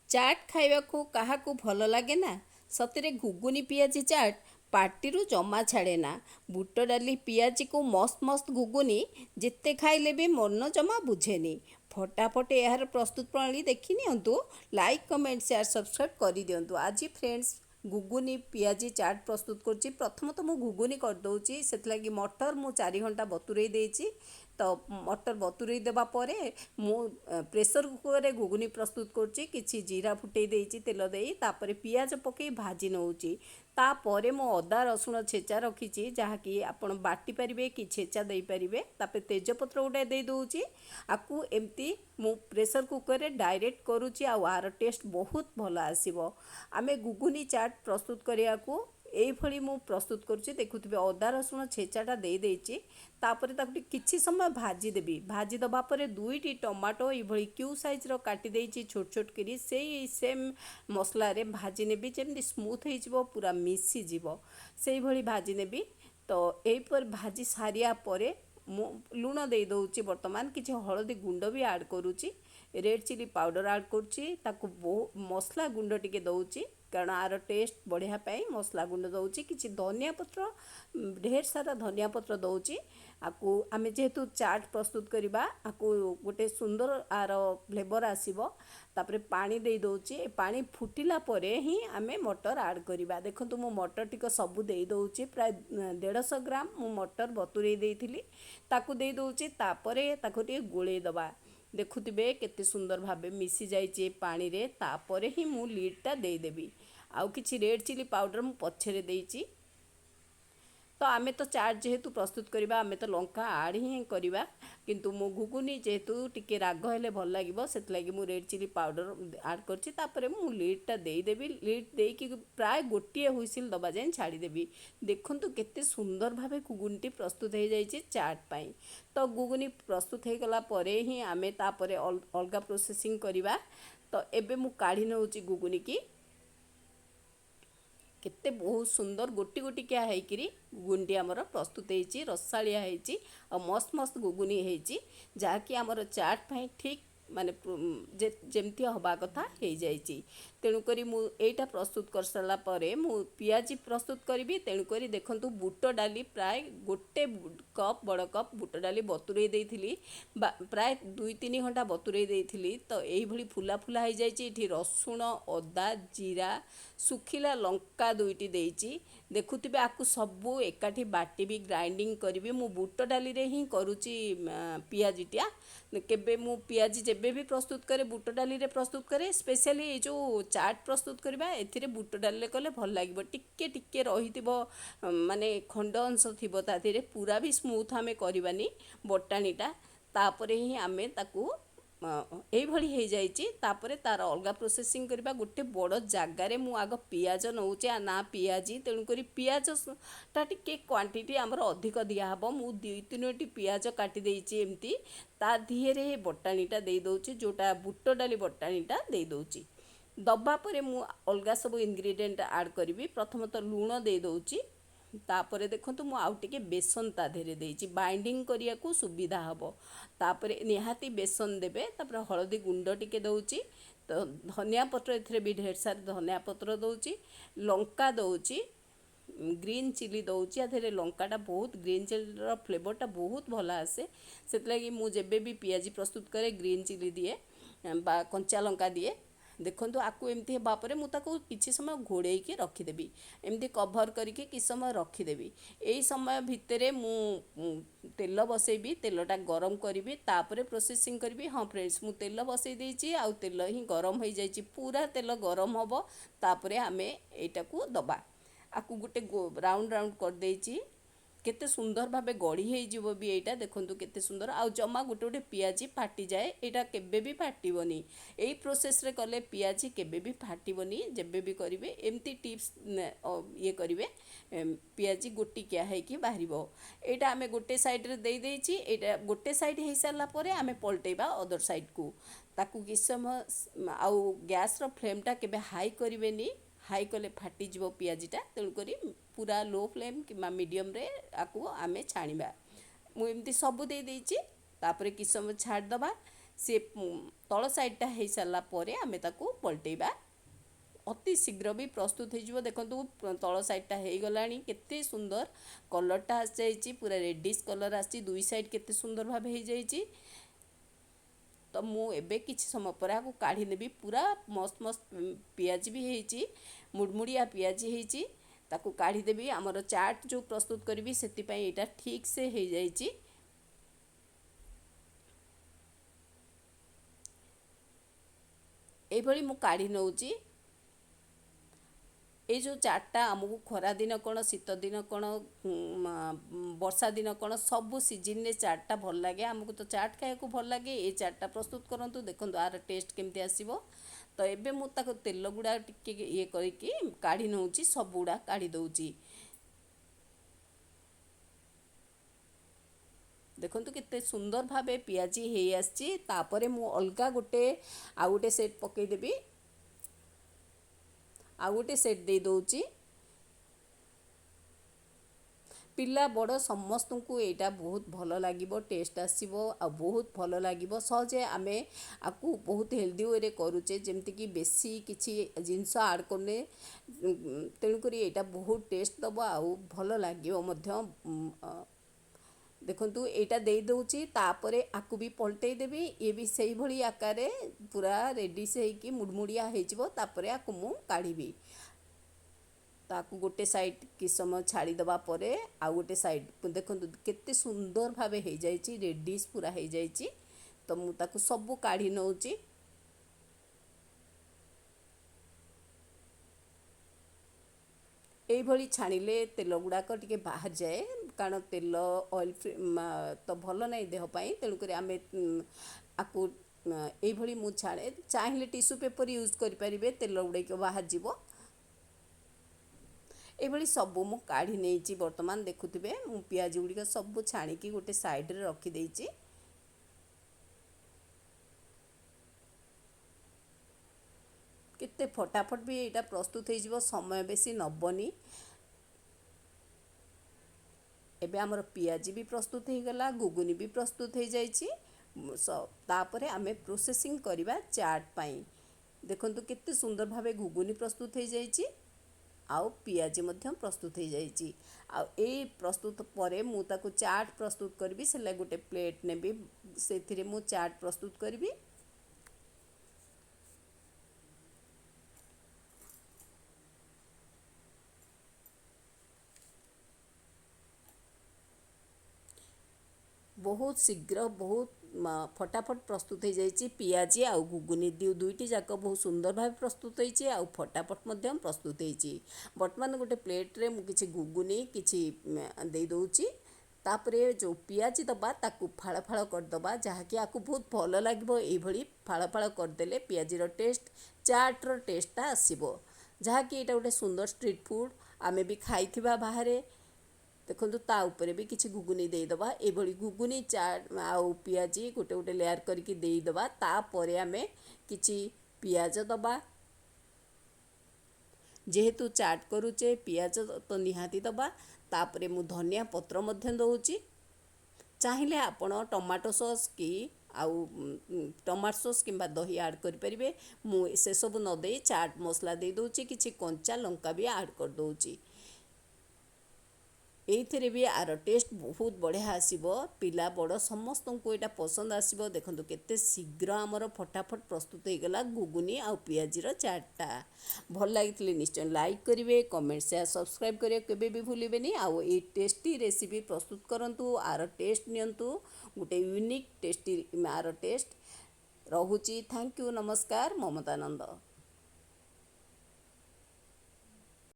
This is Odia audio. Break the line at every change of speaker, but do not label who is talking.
ଚାଟ୍ ଖାଇବାକୁ କାହାକୁ ଭଲ ଲାଗେ ନା? ସତରେ ଘୁଗୁନି ପିଆଜି ଚାଟ୍ ପାଟିରୁ ଜମା ଛାଡ଼େ ନା। ବୁଟ ଡାଲି ପିଆଜିକୁ ମସ୍ତ ମସ୍ତ ଘୁଗୁନି ଯେତେ ଖାଇଲେ ବି ମନ ଜମା ବୁଝେନି। ଫଟାଫଟ ଏହାର ପ୍ରସ୍ତୁତ ପ୍ରଣାଳୀ ଦେଖି ନିଅନ୍ତୁ। ଲାଇକ୍ କମେଣ୍ଟ ସେୟାର ସବସ୍କ୍ରାଇବ୍ କରିଦିଅନ୍ତୁ। ଆଜି ଫ୍ରେଣ୍ଡସ୍ ଘୁଗୁନି ପିଆଜି ଚାଟ୍ ପ୍ରସ୍ତୁତ କରୁଛି। ପ୍ରଥମତଃ ମୁଁ ଘୁଗୁନି କରିଦେଉଛି, ସେଥିଲାଗି ମଟର ମୁଁ 4 ଘଣ୍ଟା ବତୁରେଇ ଦେଇଛି। ତ ମଟର ବତୁରେଇ ଦେବା ପରେ ମୁଁ ପ୍ରେସର କୁକରରେ ଘୁଗୁନି ପ୍ରସ୍ତୁତ କରୁଛି। କିଛି ଜିରା ଫୁଟେଇ ଦେଇଛି ତେଲ ଦେଇ, ତାପରେ ପିଆଜ ପକାଇ ଭାଜି ନେଉଛି। ତାପରେ ମୁଁ ଅଦା ରସୁଣ ଛେଚା ରଖିଛି, ଯାହାକି ଆପଣ ବାଟି ପାରିବେ କି ଛେଚା ଦେଇପାରିବେ। ତାପରେ ତେଜପତ୍ର ଗୋଟେ ଦେଇ ଦେଉଛି। ଆକୁ ଏମିତି ମୁଁ ପ୍ରେସର କୁକରରେ ଡାଇରେକ୍ଟ କରୁଛି, ଆଉ ଆର ଟେଷ୍ଟ ବହୁତ ଭଲ ଆସିବ। ଆମେ ଘୁଗୁନି ଚାଟ୍ ପ୍ରସ୍ତୁତ କରିବାକୁ ଏଇଭଳି ମୁଁ ପ୍ରସ୍ତୁତ କରୁଛି। ଦେଖୁଥିବେ ଅଦା ରସୁଣ ଛେଚାଟା ଦେଇଛି। ତାପରେ ତାକୁ କିଛି ସମୟ ଭାଜିଦେବି। ଭାଜି ଦେବା ପରେ 2ଟି ଟମାଟୋ ଏଇଭଳି କ୍ୟୁ ସାଇଜ୍ର କାଟି ଦେଇଛି ଛୋଟ ଛୋଟ କରି, ସେଇ ସେମ୍ ମସଲାରେ ଭାଜି ନେବି, ଯେମିତି ସ୍ମୁଥ୍ ହେଇଯିବ, ପୁରା ମିଶିଯିବ ସେଇଭଳି ଭାଜି ନେବି। ତ ଏଇପରି ଭାଜି ସାରିବା ପରେ ମୁଁ ଲୁଣ ଦେଇ ଦେଉଛି। ବର୍ତ୍ତମାନ କିଛି ହଳଦୀ ଗୁଣ୍ଡ ବି ଆଡ଼୍ କରୁଛି, ରେଡ଼୍ ଚିଲି ପାଉଡ଼ର ଆଡ଼୍ କରୁଛି। ତାକୁ ମସଲା ଗୁଣ୍ଡ ଟିକେ ଦେଉଛି, କାରଣ ଆର ଟେଷ୍ଟ ବଢ଼ିଆ ପାଇଁ ମସଲା ଗୁଣ୍ଡ ଦେଉଛି। କିଛି ଧନିଆ ପତ୍ର, ଢେର ସାରା ଧନିଆ ପତ୍ର ଦେଉଛି। ଆକୁ ଆମେ ଯେହେତୁ ଚାଟ୍ ପ୍ରସ୍ତୁତ କରିବା, ଆକୁ ଗୋଟେ ସୁନ୍ଦର ଆର ଫ୍ଲେଭର ଆସିବ। ତାପରେ ପାଣି ଦେଇ ଦେଉଛି। ପାଣି ଫୁଟିଲା ପରେ ହିଁ ଆମେ ମଟର ଆଡ଼୍ କରିବା। ଦେଖନ୍ତୁ ମୁଁ ମଟର ଟିକେ ସବୁ ଦେଇ ଦେଉଛି। ପ୍ରାୟ 150 ଗ୍ରାମ ମୁଁ ମଟର ବତୁରେଇ ଦେଇଥିଲି, ତାକୁ ଦେଇ ଦେଉଛି। ତାପରେ ତାକୁ ଟିକେ ଗୋଳେଇ ଦେବା। ଦେଖୁଥିବେ କେତେ ସୁନ୍ଦର ଭାବେ ମିଶି ଯାଇଛି ପାଣିରେ। ତାପରେ ହିଁ ମୁଁ ଲିଡ଼୍ଟା ଦେଇଦେବି। ଆଉ କିଛି ରେଡ଼୍ ଚିଲି ପାଉଡ଼ର ମୁଁ ପଛରେ ଦେଇଛି। ତ ଆମେ ତ ଚାଟ୍ ଯେହେତୁ ପ୍ରସ୍ତୁତ କରିବା, ଆମେ ତ ଲଙ୍କା ଆଡ଼୍ ହିଁ କରିବା, କିନ୍ତୁ ମୁଁ ଘୁଗୁନି ଯେହେତୁ ଟିକେ ରାଗ ହେଲେ ଭଲ ଲାଗିବ, ସେଥିଲାଗି ମୁଁ ରେଡ଼୍ ଚିଲି ପାଉଡ଼ର ଆଡ଼୍ କରିଛି। ତାପରେ ମୁଁ ଲିଡ଼୍ଟା ଦେଇଦେବି। ଲିଡ଼୍ ଦେଇକି ପ୍ରାୟ ଗୋଟିଏ ହୁଇସିଲ୍ ଦେବା ଯାଏଁ ଛାଡ଼ିଦେବି। ଦେଖନ୍ତୁ କେତେ ସୁନ୍ଦର ଭାବେ ଘୁଗୁନିଟି ପ୍ରସ୍ତୁତ ହୋଇଯାଇଛି ଚାଟ୍ ପାଇଁ। ତ ଘୁଗୁନି ପ୍ରସ୍ତୁତ ହୋଇଗଲା ପରେ ହିଁ ଆମେ ତାପରେ ଅଲଗା ପ୍ରୋସେସିଂ କରିବା। ତ ଏବେ ମୁଁ କାଢ଼ି ନେଉଛି ଘୁଗୁନିକି। କେତେ ବହୁତ ସୁନ୍ଦର ଗୋଟି ଗୋଟିକିଆ ହେଇକିରି ଘୁଗୁନିଟି ଆମର ପ୍ରସ୍ତୁତ ହେଇଛି, ରସାଳିଆ ହେଇଛି, ଆଉ ମସ୍ତ ମସ୍ତ ଘୁଗୁନି ହେଇଛି, ଯାହାକି ଆମର ଚାଟ୍ ପାଇଁ ଠିକ୍ ମାନେ ଯେମିତି ହେବା କଥା ହେଇଯାଇଛି। ତେଣୁକରି ମୁଁ ଏଇଟା ପ୍ରସ୍ତୁତ କରିସାରିଲା ପରେ ମୁଁ ପିଆଜି ପ୍ରସ୍ତୁତ କରିବି। ତେଣୁକରି ଦେଖନ୍ତୁ ବୁଟ ଡାଲି ପ୍ରାୟ ଗୋଟେ କପ୍, ବଡ଼ କପ୍ ବୁଟ ଡାଲି ବତୁରେଇ ଦେଇଥିଲି, ପ୍ରାୟ 2-3 ଘଣ୍ଟା ବତୁରେଇ ଦେଇଥିଲି। ତ ଏଇଭଳି ଫୁଲା ଫୁଲା ହେଇଯାଇଛି। ଏଠି ରସୁଣ, ଅଦା, ଜିରା, ଶୁଖିଲା ଲଙ୍କା 2ଟି ଦେଇଛି। ଦେଖୁଥିବେ ଆକୁ ସବୁ ଏକାଠି ବାଟିବି, ଗ୍ରାଇଣ୍ଡିଙ୍ଗ କରିବି। ମୁଁ ବୁଟ ଡାଲିରେ ହିଁ କରୁଛି ପିଆଜିଟା। କେବେ ମୁଁ ପିଆଜି ଯେବେ ବି ପ୍ରସ୍ତୁତ କରେ ବୁଟ ଡାଲିରେ ପ୍ରସ୍ତୁତ କରେ। ସ୍ପେଶାଲି ଏଇ ଯେଉଁ ଚାଟ୍ ପ୍ରସ୍ତୁତ କରିବା, ଏଥିରେ ବୁଟ ଡାଲିରେ କଲେ ଭଲ ଲାଗିବ। ଟିକେ ଟିକେ ରହିଥିବ, ମାନେ ଖଣ୍ଡ ଅଂଶ ଥିବ ତା ଦେହରେ, ପୁରା ବି ସ୍ମୁଥ୍ ଆମେ କରିବାନି ବଟାଣିଟା। ତାପରେ ହିଁ ଆମେ ତାକୁ ଏଇଭଳି ହେଇଯାଇଛି। ତାପରେ ତାର ଅଲଗା ପ୍ରୋସେସିଂ କରିବା। ଗୋଟେ ବଡ଼ ଜାଗାରେ ମୁଁ ଆଗ ପିଆଜ ନେଉଛି, ନା ପିଆଜି, ତେଣୁକରି ପିଆଜଟା ଟିକେ କ୍ୱାଣ୍ଟିଟି ଆମର ଅଧିକ ଦିଆହେବ। ମୁଁ 2-3ଟି ପିଆଜ କାଟି ଦେଇଛି ଏମିତି। ତା ଦିହରେ ବଟାଣିଟା ଦେଇ ଦେଉଛି, ଯେଉଁଟା ବୁଟ ଡାଲି ବଟାଣିଟା ଦେଇ ଦେଉଛି। ଦବା ପରେ ମୁଁ ଅଲଗା ସବୁ ଇନଗ୍ରିଡ଼ିଏଣ୍ଟ ଆଡ଼୍ କରିବି। ପ୍ରଥମତଃ ଲୁଣ ଦେଇ ଦେଉଛି। ତାପରେ ଦେଖନ୍ତୁ ମୁଁ ଆଉ ଟିକେ ବେସନ ତା ଦେହରେ ଦେଇଛି, ବାଇଣ୍ଡିଙ୍ଗ କରିବାକୁ ସୁବିଧା ହେବ। ତାପରେ ନିହାତି ବେସନ ଦେବେ। ତାପରେ ହଳଦୀ ଗୁଣ୍ଡ ଟିକେ ଦେଉଛି। ତ ଧନିଆ ପତ୍ର, ଏଥିରେ ବି ଢେର ସାରା ଧନିଆ ପତ୍ର ଦେଉଛି। ଲଙ୍କା ଦେଉଛି, ଗ୍ରୀନ୍ ଚିଲି ଦେଉଛି। ଆ ଦେହରେ ଲଙ୍କାଟା ବହୁତ, ଗ୍ରୀନ୍ ଚିଲିର ଫ୍ଲେଭରଟା ବହୁତ ଭଲ ଆସେ। ସେଥିଲାଗି ମୁଁ ଯେବେ ବି ପିଆଜି ପ୍ରସ୍ତୁତ କରେ ଗ୍ରୀନ୍ ଚିଲି ଦିଏ ବା କଞ୍ଚା ଲଙ୍କା ଦିଏ। ଦେଖନ୍ତୁ ଆକୁ ଏମିତି ହେବା ପରେ ମୁଁ ତାକୁ କିଛି ସମୟ ଘୋଡ଼େଇକି ରଖିଦେବି। ଏମିତି କଭର୍ କରିକି କିଛି ସମୟ ରଖିଦେବି। ଏଇ ସମୟ ଭିତରେ ମୁଁ ତେଲ ବସେଇବି, ତେଲଟା ଗରମ କରିବି, ତାପରେ ପ୍ରୋସେସିଂ କରିବି। ହଁ ଫ୍ରେଣ୍ଡସ୍, ମୁଁ ତେଲ ବସେଇ ଦେଇଛି, ଆଉ ତେଲ ହିଁ ଗରମ ହେଇଯାଇଛି। ପୁରା ତେଲ ଗରମ ହେବ, ତାପରେ ଆମେ ଏଇଟାକୁ ଦେବା। ଆକୁ ଗୋଟେ ରାଉଣ୍ଡ ରାଉଣ୍ଡ କରିଦେଇଛି। କେତେ ସୁନ୍ଦର ଭାବେ ଗଢ଼ି ହେଇଯିବ ବି ଏଇଟା। ଦେଖନ୍ତୁ କେତେ ସୁନ୍ଦର, ଆଉ ଜମା ଗୋଟେ ଗୋଟେ ପିଆଜି ଫାଟିଯାଏ, ଏଇଟା କେବେ ବି ଫାଟିବନି। ଏଇ ପ୍ରୋସେସରେ କଲେ ପିଆଜି କେବେ ବି ଫାଟିବନି। ଯେବେ ବି କରିବେ ଏମିତି ଟିପ୍ସ ଇଏ କରିବେ, ପିଆଜି ଗୋଟିକିଆ ହେଇକି ବାହାରିବ। ଏଇଟା ଆମେ ଗୋଟେ ସାଇଡ଼ରେ ଦେଇ ଦେଇଛି। ଏଇଟା ଗୋଟେ ସାଇଡ଼ ହେଇସାରିଲା ପରେ ଆମେ ପଲଟେଇବା ଅଦର ସାଇଡ଼କୁ। ତାକୁ କିଛି ସମୟ, ଆଉ ଗ୍ୟାସ୍ର ଫ୍ଲେମ୍ଟା କେବେ ହାଇ କରିବେନି, ହାଇ କଲେ ଫାଟିଯିବ ପିଆଜିଟା। ତେଣୁକରି ପୁରା ଲୋ ଫ୍ଲେମ୍ କିମ୍ବା ମିଡ଼ିୟମ୍ରେ ଆକୁ ଆମେ ଛାଣିବା। ମୁଁ ଏମିତି ସବୁ ଦେଇ ଦେଇଛି। ତାପରେ କିଛି ସମୟ ଛାଡ଼ିଦେବା। सी तल साइडटा हो सारा पर आम ताको पलटेबा अति शीघ्र भी प्रस्तुत हो। देखो तल साइडटा हो गला केते सुंदर कलरटा आसी पूरा रेडिश कलर आसी दुई साइड केते सुंदर भाव हो जाइए। तो मु एबे किछि समय पर आपको काढ़ी नेबी पूरा मस्त मस्त पियाज भी होइछि मुड़मुड़िया पियाज होइछि ताकू काढ़ी देबी। आमर चाट जो प्रस्तुत करी से एटा ठीक से हो जाइछि। एभली मु काढ़ी नउछि। ये जो चाटटा आमको खरा दिन कौन शीत दिन कौन वर्षा दिन कौन सबू सीजन रे चाटटा भल लगे आमको। तो चाट खाया भल लगे ये चाटटा प्रस्तुत करूँ। देखो आर टेस्ट केमती आसीबो। तो एबे मु ताको तेल गुड़ा टिके ये करके काढ़ी नउछि सब गुड़ा काढ़ी दउछि। देखो केते सुंदर भावे पियाजी हे आछि। तापरे मु अलगा गोटे आ गोटे सेट पकई देबी आ गोटे सेट दे दउछि। पिला बड़ समस्त को यहाँ बहुत भल लगे टेस्ट आसो आ बहुत भल लगे सहजे आम आपको बहुत हेल्दी वे रे करुचे जमती कि बेसी किसी जिनस आड करने तेणुक यहाँ बहुत टेस्ट दब आ भल लगे। देखु यहाँ दे दूची तापरे आकु भी पलटई देवी ये भी से भली आकार पूरा रेडी से होगी मुड़मुड़िया होतापर आकु मु काढ़ी ताकू गोटे साइड कि समय छाड़ीदबा परे आ गोटे साइड देखो केते सुंदर भावे हो जाइए रेडिश पूरा हो जाइए। तो मु ताकू सबू काढ़ी नउची। एभली छाणिले तेल गुड़ाक टिके बाहर जाए कारण तेल ऑयल फ्री तो भल नहीं देहपाई तेणुक आम आपको ये मु छाड़े चाहिए टिश्यू पेपर यूज करें तेल गुड़ाक बाहर जीवो। ये सबू मु काढ़ी नहीं बर्तमान देखुवे मु पियाज गुड़िक सबू छाणिकी गोटे साइड रे रखीदे। केते फटाफट भी यहाँ प्रस्तुत हो समय बेसी नबनी। एबे आमर पियाजी भी प्रस्तुत हो गला घुगुनी भी प्रस्तुत हो जापर आम प्रोसेसिंग करवा चाट पाई। देखो केते सुंदर भावे घुगुनी प्रस्तुत हो जाइए आउ पियाजी मध्य प्रस्तुत हो जाइए। आ प्रस्तुत पर मु ताकू चाट प्रस्तुत करी से गोटे प्लेट नेबी से मु चाट प्रस्तुत करी। बहुत शीघ्र बहुत फटाफट प्रस्तुत हो जाइए। पियाजी आउ घुगुनी दुईटी जाक बहुत सुंदर भाव प्रस्तुत होइए आउ फटाफट मध्य प्रस्तुत होइए। बर्तमान गोटे प्लेट रे मु किछि घुगुनी किछि दे दउची तापरे जो पियाजी दबा ताकू फाड़ फाड़ करदबा जहाँकि आपको बहुत भल लगे। ये फाड़ फाड़ करदेले पियाजी रो टेस्ट चाट टेस्टा आसीबो जहाँकि यहाँ गोटे सुंदर स्ट्रीट फूड आमे भी खाइथिबा बाहर। देखो ता उपरे भी किसी घुगुनी देदबा ये घुगुनी चाट आउ पियाजी गोटे गोटे लेयर करके देदबा तापर आमे किछि पियाज दबा जेहेतु चाट करूचे पियाज तो निहाती दबा तापरे मु धनिया पत्र मध्य दउची। चाहिए आपण टमाटो सॉस कि आउ टमाटो सॉस किंबा दही ऐड करें मु से सब न दे चाट मसला दे दूची किछि कंचा लंका भी ऐड कर दूची। ये भी आर टेस्ट बहुत बढ़िया आसीबो पिला बड़ समस्त को यहाँ पसंद आसीबो। देखंतु केते शीघ्र आमर फटाफट प्रस्तुत हो गला घुगुनी आ पियाजी चाटटा। भल लगी निश्चय लाइक करेंगे कमेंट शेयर सब्सक्राइब करेंगे केबे भी भूलिबेनी। आउ ये टेस्टी रेसिपी प्रस्तुत करंतु आर टेस्ट नियंतु गोटे यूनिक टेस्टी आर टेस्ट रहुची। थैंक यू नमस्कार ममता नंद।